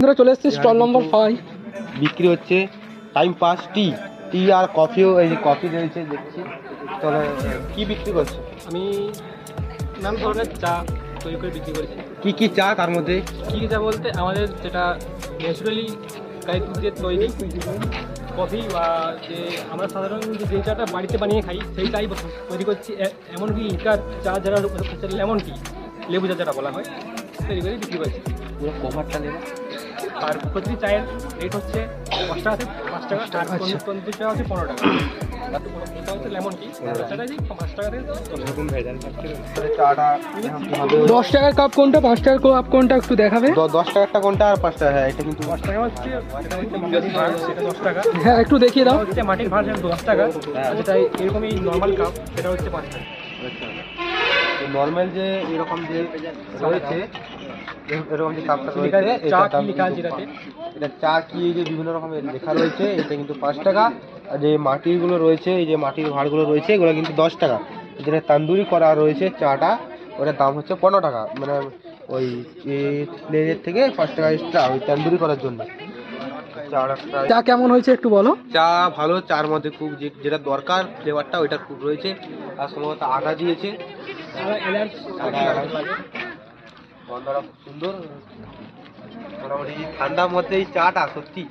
বন্ধুরা চলে এসেছে স্টল নম্বর 5 বিক্রি হচ্ছে টাইম পাস টি আর কফিও, এই কফি রয়েছে দেখছি। চলো কি বিক্রি করছে? আমি নানান ধরনের চা তৈরি করে বিক্রি করেছি। কি চা তার মধ্যে? কী চা বলতে আমাদের যেটা ন্যাচারালি গাই দুধ দিয়ে তৈরি কফি, বা যে আমরা সাধারণত যে চাটা বাড়িতে বানিয়ে খাই সেই চাই তৈরি করছি। এমনকি লিকার চা যারা হচ্ছে লেমন টি, লেবু চা যেটা বলা হয়, তৈরি করে বিক্রি করছি। পুরো কভারটা নেব। আর প্রতিটি চায়ের রেট হচ্ছে 5 টাকা থেকে 5 টাকা, আর তন্দুরি চা হচ্ছে 15 টাকা। এটা হচ্ছে লেমন টি, চাটা 5 টাকা থেকে 10 টাকার কাপ কোনটা, 5 টাকার কাপ কোনটা একটু দেখাবে? 10 টাকারটা কোনটা আর 5 টাকা? হ্যাঁ, এটা কিন্তু 5 টাকা হচ্ছে, এটা হচ্ছে মাটির ভাঁড়, সেটা 10 টাকা। হ্যাঁ একটু দেখিয়ে দাও। হচ্ছে মাটির ভাঁড়, সেটা 10 টাকা। আর যেটা এরকমই নর্মাল কাপ, সেটা হচ্ছে 5 টাকা। নর্মাল যে এরকম যে রয়েছে, এরকম যে কাপটা রয়েছে, চা এটা কি লেখা আছে এটাতে? এটা চা কি, এই যে বিভিন্ন রকমের লেখা রয়েছে, এটা কিন্তু 5 টাকা। আর যে মাটিরগুলো রয়েছে, এই যে মাটির ভাঁড়গুলো রয়েছে, এগুলো কিন্তু 10 টাকা। যেটা তান্দুরি করা রয়েছে চাটা, ওটার দাম হচ্ছে 15 টাকা। মানে ওই প্লেটের থেকে 5 টাকা এক্সট্রা ওই তান্দুরি করার জন্য। চা কেমন হয়েছে একটু বলো? চা ভালো, চার মধ্যে খুব যেটা দরকার ফ্লেভারটা ওইটা খুব রয়েছে। আর সম্ভবত আদা দিয়েছে, গন্ধটা খুব সুন্দর। মোটামুটি ঠান্ডার মধ্যে এই চাটা সত্যি